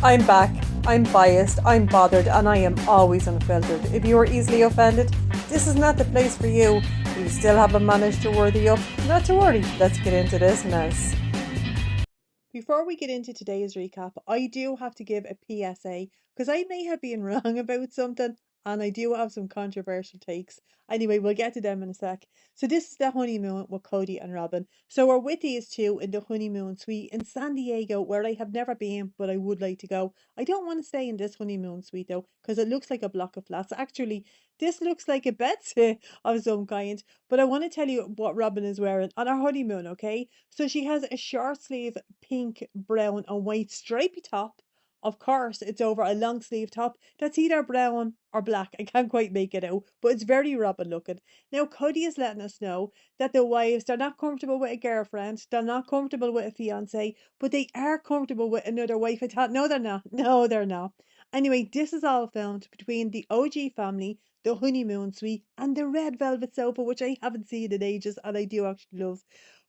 I'm back. I'm biased, I'm bothered, and I am always unfiltered. If you are easily offended, this is not the place for you. But you still haven't managed to worthy up. Not to worry, let's get into this mess. Before we get into today's recap, I do have to give a PSA because I may have been wrong about something and I do have some controversial takes. Anyway, we'll get to them in a sec. So, this is the honeymoon with Kody and Robyn. So, we're with these two in the honeymoon suite in San Diego, where I have never been, but I would like to go. I don't want to stay in this honeymoon suite though because it looks like a block of flats. Actually, this looks like a bedsit of some kind. But I want to tell you what Robyn is wearing on her honeymoon, okay? So she has a short sleeve pink, brown, and white stripy top. Of course, it's over a long sleeve top that's either brown or black. I can't quite make it out, but it's very Robyn looking. Now, Kody is letting us know that the wives, they're not comfortable with a girlfriend, they're not comfortable with a fiance, but they are comfortable with another wife. I thought, no, they're not. No, they're not. Anyway, this is all filmed between the OG family, the honeymoon suite, and the red velvet sofa, which I haven't seen in ages and I do actually love.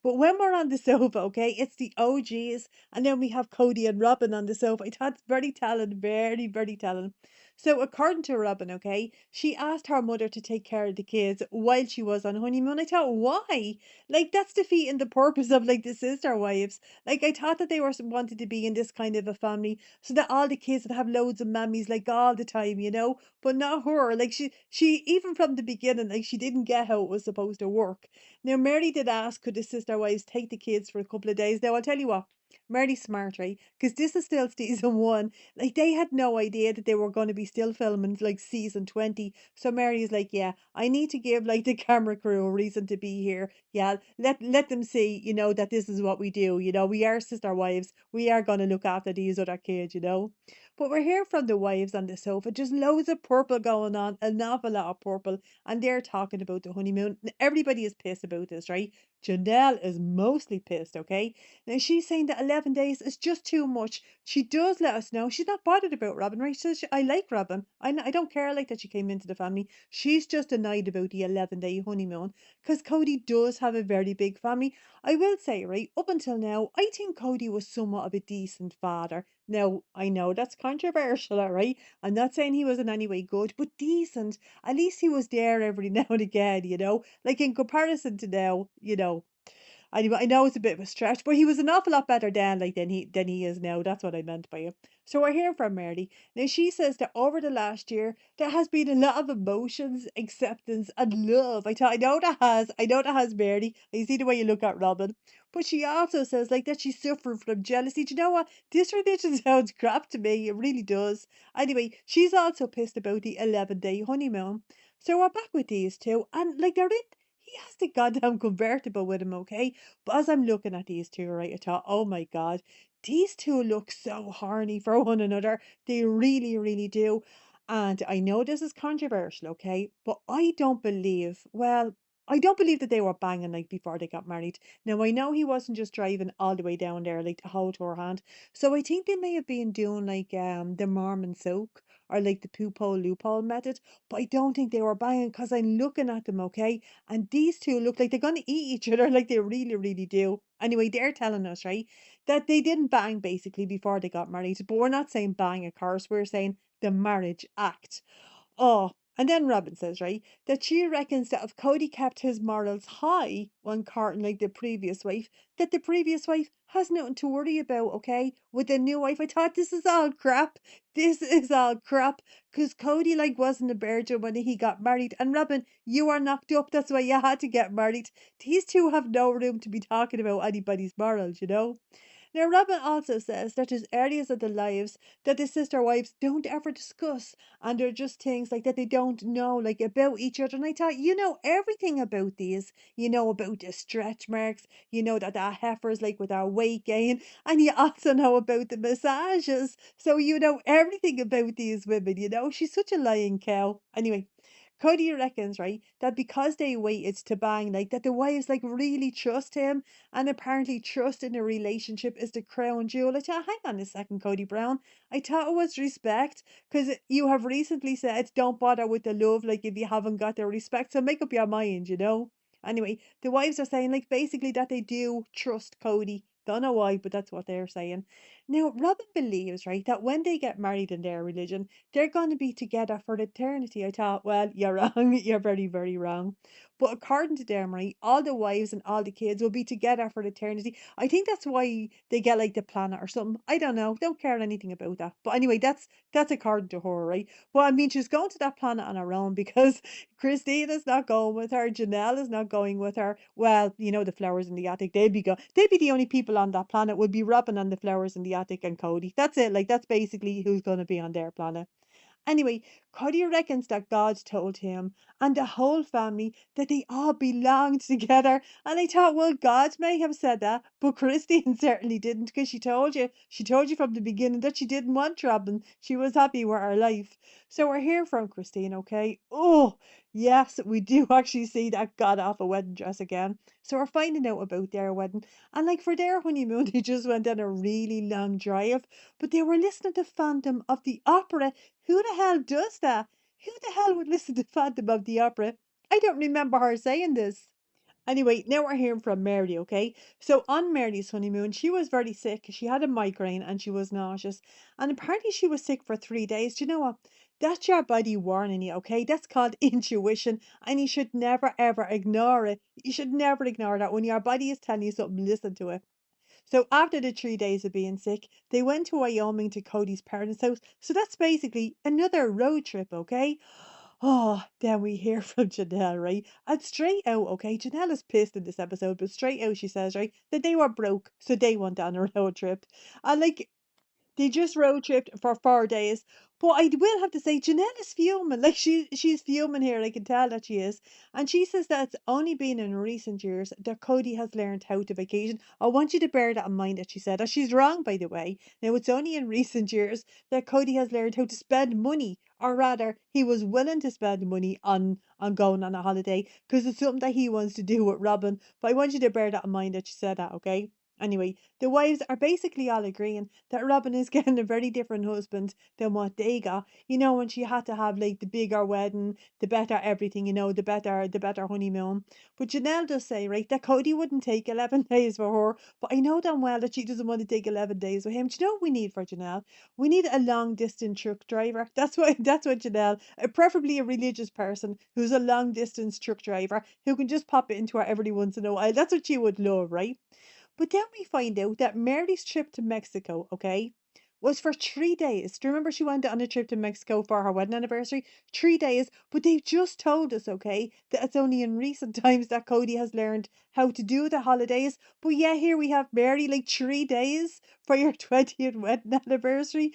But when we're on the sofa, okay, it's the OGs, and then we have Kody and Robyn on the sofa. I thought it's very telling, very, very telling. So, according to Robyn, okay, she asked her mother to take care of the kids while she was on honeymoon. I thought, why? Like, that's defeating the purpose of like the sister wives. Like, I thought that they were wanted to be in this kind of a family so that all the kids would have loads of mammies like all the time, you know. But not her. Like, she even from the beginning, like, she didn't get how it was supposed to work. Now, Mary did ask, could the sister wives take the kids for a couple of days? Now, I'll tell you what, Mary's smart, right? Because this is still season one. Like, they had no idea that they were going to be still filming, like, season 20. So Mary's like, yeah, I need to give, like, the camera crew a reason to be here. Yeah, let them see, you know, that this is what we do. You know, we are sister wives. We are going to look after these other kids, you know. But we're here from the wives on the sofa. Just loads of purple going on, an awful lot of purple, and they're talking about the honeymoon. Everybody is pissed about this, right? Janelle is mostly pissed, okay? Now she's saying that 11 days is just too much. She does let us know she's not bothered about Robyn, right? She says, I like Robyn. I don't care like that she came into the family. She's just annoyed about the 11-day honeymoon because Kody does have a very big family. I will say, right, up until now, I think Kody was somewhat of a decent father. Now, I know that's controversial, all right? I'm not saying he was in any way good, but decent. At least he was there every now and again, you know? Like in comparison to now, you know, I know it's a bit of a stretch, but he was an awful lot better then, like than he is now. That's what I meant by it. So we're hearing from Mary. Now she says that over the last year there has been a lot of emotions, acceptance, and love. I know that has. I know that has Mary. I see the way you look at Robyn. But she also says like that she's suffering from jealousy. Do you know what? This religion sounds crap to me. It really does. Anyway, she's also pissed about the 11-day honeymoon. So we're back with these two, and like they're in, he has the goddamn convertible with him, okay? But as I'm looking at these two, right, I thought, oh my God, these two look so horny for one another. They really, really do. And I know this is controversial, okay? But I don't believe that they were banging like before they got married. Now, I know he wasn't just driving all the way down there like to hold her hand. So I think they may have been doing like the Mormon soak or like the poophole loophole method. But I don't think they were banging because I'm looking at them, okay? And these two look like they're going to eat each other like they really, really do. Anyway, they're telling us, right, that they didn't bang basically before they got married. But we're not saying bang, of course. We're saying the marriage act. Oh, and then Robyn says, right, that she reckons that if Kody kept his morals high when courting like the previous wife, that the previous wife has nothing to worry about, okay? With the new wife, I thought this is all crap. This is all crap. Because Kody like wasn't a virgin when he got married. And Robyn, you are knocked up. That's why you had to get married. These two have no room to be talking about anybody's morals, you know? Now, Robin also says that there's areas of their lives that the sister wives don't ever discuss, and they're just things like that they don't know, like about each other. And I thought, you know everything about these. You know about the stretch marks. You know that our heifers like with our weight gain, and you also know about the massages. So you know everything about these women. You know she's such a lying cow. Anyway. Cody reckons, right, that because they waited to bang, like that the wives like really trust him, and apparently trust in a relationship is the crown jewel. I thought, hang on a second, Cody Brown. I thought it was respect, because you have recently said don't bother with the love, like if you haven't got the respect. So make up your mind, you know. Anyway, the wives are saying like basically that they do trust Cody. Don't know why, but that's what they're saying. Now, Robin believes, right, that when they get married in their religion, they're going to be together for eternity. I thought, well, you're wrong. You're very, very wrong. But according to them, right, all the wives and all the kids will be together for eternity. I think that's why they get like the planet or something. I don't know. Don't care anything about that. But anyway, that's according to her, right? Well, I mean, she's going to that planet on her own because Christina's not going with her. Janelle is not going with her. Well, the flowers in the attic, they'd be the only people on that planet would be Robyn and the flowers in the attic and KODY. That's it. Like that's basically who's gonna be on their planet. Anyway, KODY reckons that God told him and the whole family that they all belonged together. And I thought, well, God may have said that, but Christine certainly didn't because she told you. She told you from the beginning that she didn't want Robyn. She was happy with her life. So we're here from Christine, okay? Oh, yes, we do actually see that god off a wedding dress again. So we're finding out about their wedding. And like for their honeymoon, they just went on a really long drive, but they were listening to Phantom of the Opera. Who the hell does that? Who the hell would listen to Phantom of the Opera? I don't remember her saying this. Anyway, now we're hearing from Mary, okay? So on Mary's honeymoon, she was very sick. She had a migraine and she was nauseous. And apparently she was sick for 3 days. Do you know what? That's your body warning you, okay? That's called intuition. And you should never ever ignore it. You should never ignore that. When your body is telling you something, listen to it. So after the 3 days of being sick, they went to Wyoming to KODY's parents' house. So that's basically another road trip, okay? Oh, then we hear from Janelle, right? And straight out, okay, Janelle is pissed in this episode, but straight out she says, right, that they were broke, so they went on a road trip. And like they just road tripped for 4 days. But I will have to say, Janelle is fuming. Like she's fuming here. I can tell that she is. And she says that it's only been in recent years that KODY has learned how to vacation. I want you to bear that in mind that she said that. She's wrong, by the way. Now it's only in recent years that KODY has learned how to spend money. Or rather, he was willing to spend money on going on a holiday because it's something that he wants to do with Robyn. But I want you to bear that in mind that she said that, okay? Anyway, the wives are basically all agreeing that Robyn is getting a very different husband than what they got. When she had to have like the bigger wedding, the better everything, the better honeymoon. But Janelle does say, right, that KODY wouldn't take 11 days for her. But I know damn well that she doesn't want to take 11 days with him. Do you know what we need for Janelle? We need a long distance truck driver. That's what Janelle, preferably a religious person who's a long distance truck driver who can just pop it into her every once in a while. That's what she would love, right? But then we find out that Mary's trip to Mexico, okay, was for 3 days. Do you remember she went on a trip to Mexico for her wedding anniversary? 3 days. But they've just told us, okay, that it's only in recent times that KODY has learned how to do the holidays. But yeah, here we have Mary, like 3 days for your 20th wedding anniversary.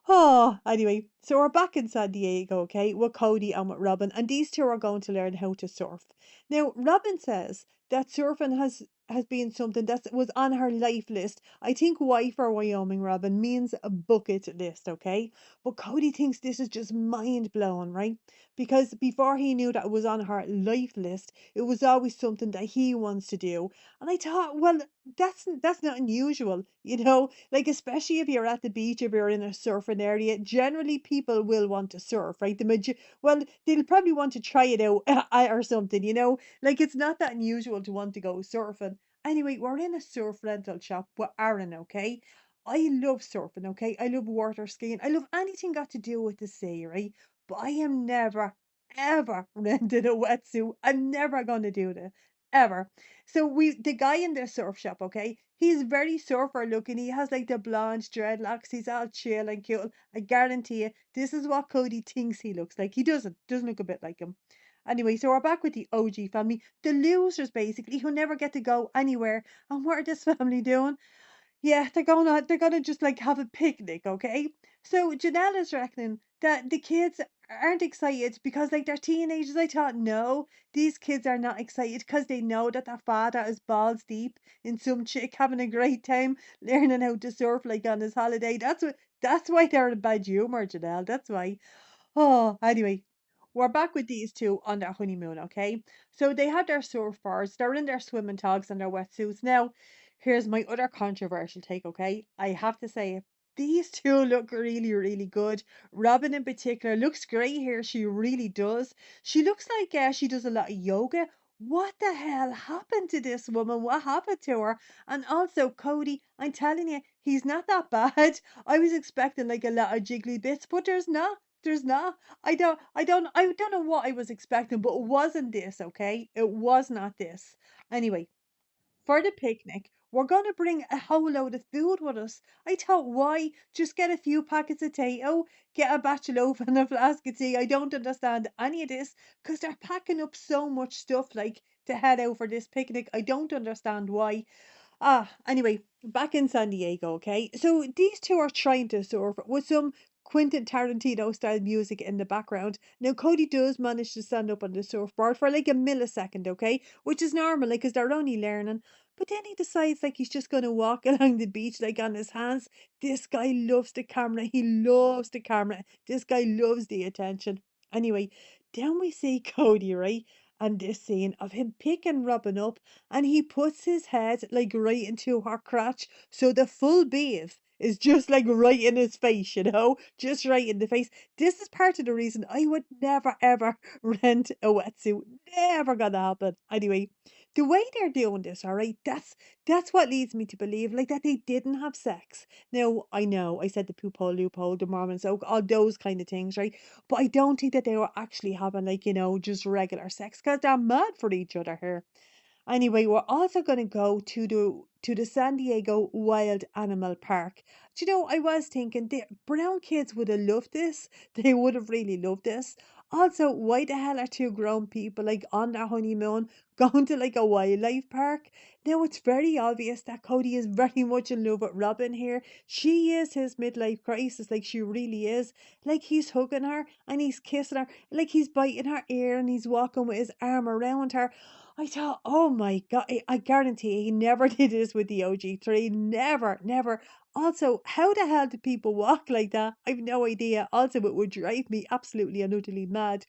Oh, anyway, so we're back in San Diego, okay, with KODY and with Robyn, and these two are going to learn how to surf. Now, Robyn says that surfing has been something that was on her life list. I think Y for Wyoming, Robyn, means a bucket list, okay? But KODY thinks this is just mind blowing, right? Because before he knew that it was on her life list, it was always something that he wants to do. And I thought, well, that's not unusual, like especially if you're at the beach, if you're in a surfing area, generally people will want to surf, right? Well, they'll probably want to try it out or something, like it's not that unusual to want to go surfing. Anyway, we're in a surf rental shop with Aaron, okay? I love surfing, okay? I love water skiing. I love anything got to do with the sea, right? But I am never, ever renting a wetsuit. I'm never gonna do that. Ever. So the guy in the surf shop, okay? He's very surfer looking. He has like the blonde dreadlocks. He's all chill and cute. I guarantee you, this is what KODY thinks he looks like. He doesn't look a bit like him. Anyway, so we're back with the OG family, the losers basically, who never get to go anywhere. And what are this family doing? Yeah, they're gonna just like have a picnic, okay? So Janelle is reckoning that the kids aren't excited because like they're teenagers. I thought no, these kids are not excited because they know that their father is balls deep in some chick having a great time learning how to surf like on his holiday. That's why they're in bad humor, Janelle. That's why. Oh, anyway, we're back with these two on their honeymoon, okay? So they have their surfboards, they're in their swimming togs and their wetsuits. Now, here's my other controversial take, okay? I have to say, these two look really, really good. Robyn in particular looks great here. She really does. She looks like she does a lot of yoga. what the hell happened to this woman? What happened to her? And also, Cody, I'm telling you, he's not that bad. I was expecting like a lot of jiggly bits, but there's not. There's not. I don't know what I was expecting, but it wasn't this, okay? It was not this. Anyway, for the picnic, we're going to bring a whole load of food with us. I thought, why? Just get a few packets of Tissot, get a batch of loaf and a flask of tea. I don't understand any of this because they're packing up so much stuff like to head out for this picnic. I don't understand why. Anyway, back in San Diego, okay? So these two are trying to surf with some Quentin Tarantino style music in the background. Now, Cody does manage to stand up on the surfboard for like a millisecond, okay? Which is normal, like, because they're only learning. But then he decides, like, he's just going to walk along the beach, like, on his hands. This guy loves the camera. He loves the camera. This guy loves the attention. Anyway, then we see Cody, right? And this scene of him picking Robin up and he puts his head like right into her crotch. So the full beef is just like right in his face, you know, just right in the face. This is part of the reason I would never ever rent a wetsuit. Never gonna happen. Anyway, the way they're doing this, all right, that's what leads me to believe like that they didn't have sex. Now I know I said the poop hole, loophole, the Mormon soak, all those kind of things, right? But I don't think that they were actually having like, just regular sex because they're mad for each other here. Anyway, we're also going to go to the San Diego Wild Animal Park. Do you know, I was thinking the brown kids would have loved this. They would have really loved this. Also, why the hell are two grown people like on their honeymoon going to like a wildlife park? Now it's very obvious that Cody is very much in love with Robin here. She is his midlife crisis, like she really is. Like he's hugging her and he's kissing her, like he's biting her ear and he's walking with his arm around her. I thought, oh my God, I guarantee he never did this with the OG3. Never, never. Also, how the hell do people walk like that? I've no idea. Also, it would drive me absolutely and utterly mad.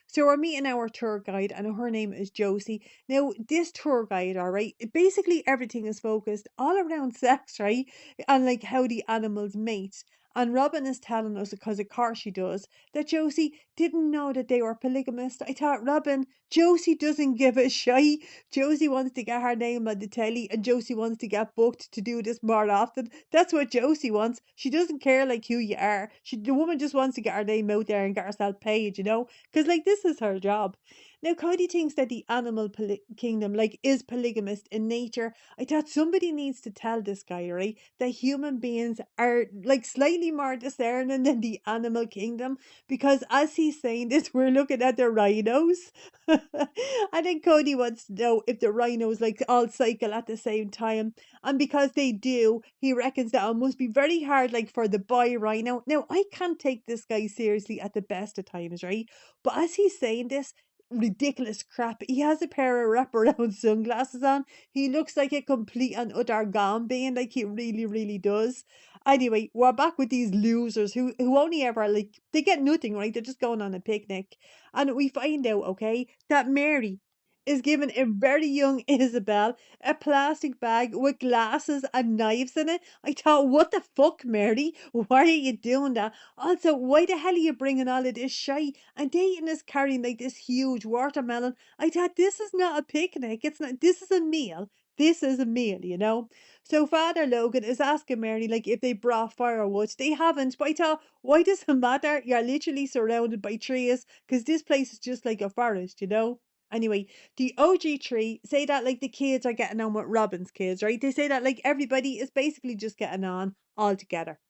So we're meeting our tour guide, and her name is Josie. Now, this tour guide, all right, basically everything is focused all around sex, right? And like how the animals mate. And Robin is telling us, because of course she does, that Josie didn't know that they were polygamist. I thought, Robin, Josie doesn't give a shite. Josie wants to get her name on the telly and Josie wants to get booked to do this more often. That's what Josie wants. She doesn't care like who you are. The woman just wants to get her name out there and get herself paid, you know? Because like this is her job. Now Cody thinks that the animal kingdom like is polygamist in nature. I thought somebody needs to tell this guy, right, that human beings are like slightly more discerning than the animal kingdom because as he's saying this, we're looking at the rhinos. I think Cody wants to know if the rhinos like all cycle at the same time. And because they do, he reckons that it must be very hard like for the boy rhino. Now I can't take this guy seriously at the best of times, right? But as he's saying this ridiculous crap, he has a pair of wraparound sunglasses on. He looks like a complete and utter being, like he really, really does. Anyway, we're back with these losers who only ever like they get nothing, right? They're just going on a picnic. And we find out, okay, that Mary is giving a very young Isabel a plastic bag with glasses and knives in it. I thought, what the fuck, Mary? Why are you doing that? Also, why the hell are you bringing all of this shite? And Dayton is carrying like this huge watermelon. I thought, this is not a picnic. It's not, this is a meal. This is a meal, you know? So Father Logan is asking Mary, like, if they brought firewood. They haven't, but I thought, why does it matter? You're literally surrounded by trees, because this place is just like a forest, you know? Anyway, the OG tree say that like the kids are getting on with Robin's kids, right? They say that like everybody is basically just getting on all together.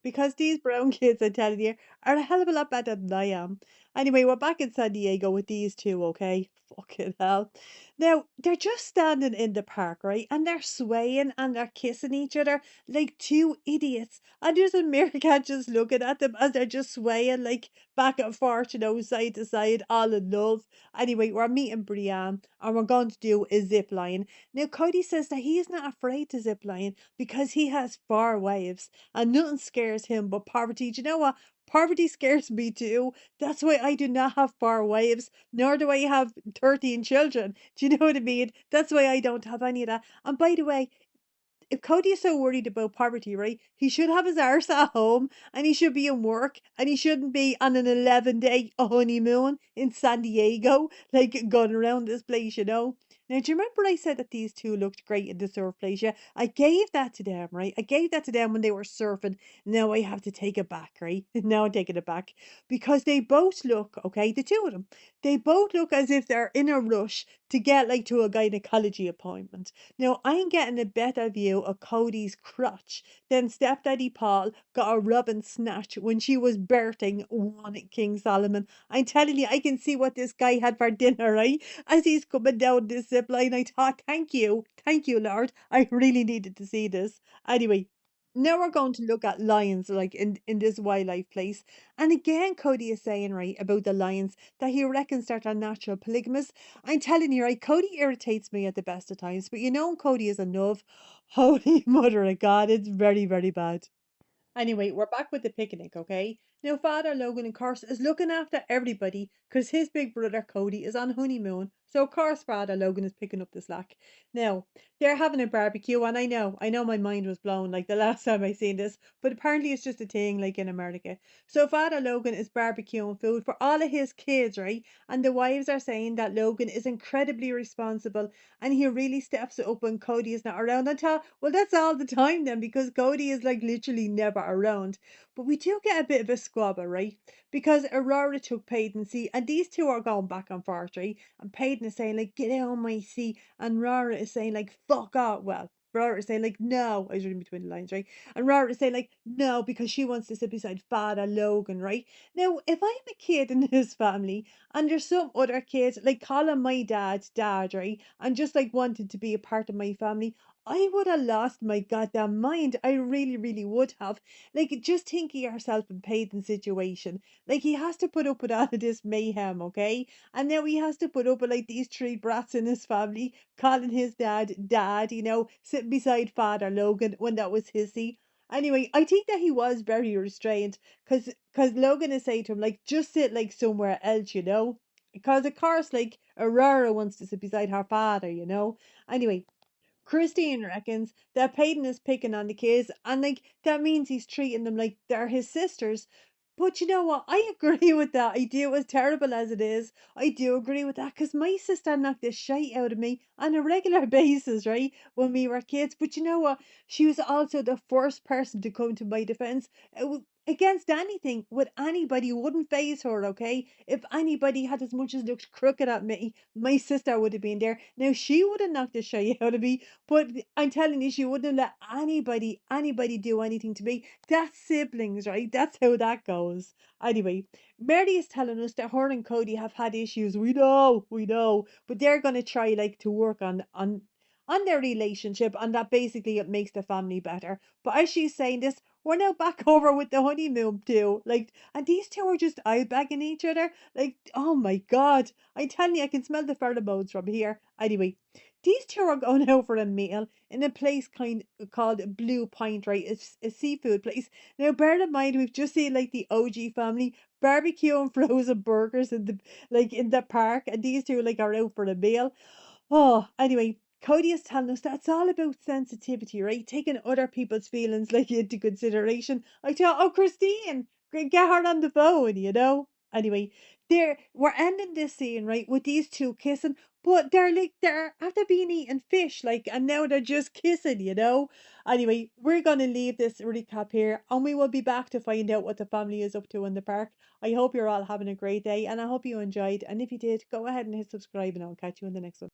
Because these brown kids, I'm telling you, are a hell of a lot better than I am. Anyway, we're back in San Diego with these two, okay? Fucking hell. Now, they're just standing in the park, right? And they're swaying and they're kissing each other like two idiots. And there's a meerkat just looking at them as they're just swaying like back and forth, side to side, all in love. Anyway, we're meeting Brienne and we're going to do a zip line. Now, Cody says that he is not afraid to zip line because he has 4 wives and nothing scares him but poverty. Do you know what? Poverty scares me too. That's why I do not have 4 wives, nor do I have 13 children. Do you know what I mean? That's why I don't have any of that. And by the way, if Cody is so worried about poverty, right, he should have his arse at home and he should be in work and he shouldn't be on an 11-day honeymoon in San Diego, like going around this place, you know. Now, do you remember I said that these two looked great in the surf place? Yeah, I gave that to them, right? I gave that to them when they were surfing. Now I have to take it back, right? Now I'm taking it back because they both look, okay, the two of them, they both look as if they're in a rush to get like to a gynecology appointment. Now I'm getting a better view of Cody's crotch than stepdaddy Paul got a Robyn snatch when she was birthing one King Solomon. I'm telling you, I can see what this guy had for dinner, right? As he's coming down this zip line, I thought, thank you, Lord. I really needed to see this. Anyway, now we're going to look at lions like in this wildlife place. And again, Cody is saying, right, about the lions that he reckons that they're natural polygamous. I'm telling you, right, Cody irritates me at the best of times, but you know Cody is a love. Holy mother of God, it's very, very bad. Anyway, we're back with the picnic, okay? Now, Father Logan, of course, is looking after everybody because his big brother Cody is on honeymoon. So, of course, Father Logan is picking up the slack. Now, they're having a barbecue, and I know my mind was blown like the last time I seen this, but apparently it's just a thing like in America. So, Father Logan is barbecuing food for all of his kids, right? And the wives are saying that Logan is incredibly responsible and he really steps it up when Cody is not around. Until, well, that's all the time then because Cody is like literally never around. But we do get a bit of a squabble, right? Because Aurora took Peyton see, and these two are going back and forth, right? And Peyton is saying like, "Get out of my seat," and Aurora is saying like, "Fuck off." Well, Aurora is saying like, "No," I was reading between the lines, right? And Aurora is saying like, "No," because she wants to sit beside Father Logan, right? Now, if I'm a kid in this family and there's some other kids like calling my dad, right? And just like wanting to be a part of my family, I would have lost my goddamn mind. I really, really would have. Like, just think of yourself in Peyton's situation. Like, he has to put up with all of this mayhem, okay? And now he has to put up with like these three brats in his family, calling his dad, you know, sitting beside Father Logan when that was hissy. Anyway, I think that he was very restrained because Logan is saying to him, like, just sit like somewhere else, you know? Because of course, like Aurora wants to sit beside her father, you know. Anyway, Christine reckons that Peyton is picking on the kids, and like that means he's treating them like they're his sisters. But you know what? I agree with that. I do, as terrible as it is. I do agree with that because my sister knocked the shite out of me on a regular basis, right? When we were kids. But you know what? She was also the first person to come to my defense. Against anything with anybody wouldn't phase her, okay? If anybody had as much as looked crooked at me, my sister would have been there. Now she would have knocked the shit out of me, but I'm telling you, she wouldn't let anybody do anything to me. That's siblings, right? That's how that goes. Anyway, Mary is telling us that her and Cody have had issues. We know, but they're gonna try like to work on their relationship, and that basically it makes the family better. But as she's saying this, we're now back over with the honeymoon too. Like, and these two are just eye bagging each other. Like, oh my god! I'm telling you, I can smell the pheromones from here. Anyway, these two are going out for a meal in a place kind called Blue Pint, right? It's a seafood place. Now, bear in mind, we've just seen like the OG family barbecue and frozen burgers in the park, and these two like are out for a meal. Oh, anyway, Cody is telling us that's all about sensitivity, right? Taking other people's feelings like into consideration. I thought, oh, Christine, get her on the phone, you know. Anyway, we're ending this scene right with these two kissing, but they're after being eating fish, like, and now they're just kissing, you know. Anyway, we're gonna leave this recap here, and we will be back to find out what the family is up to in the park. I hope you're all having a great day, and I hope you enjoyed. And if you did, go ahead and hit subscribe, and I'll catch you in the next one.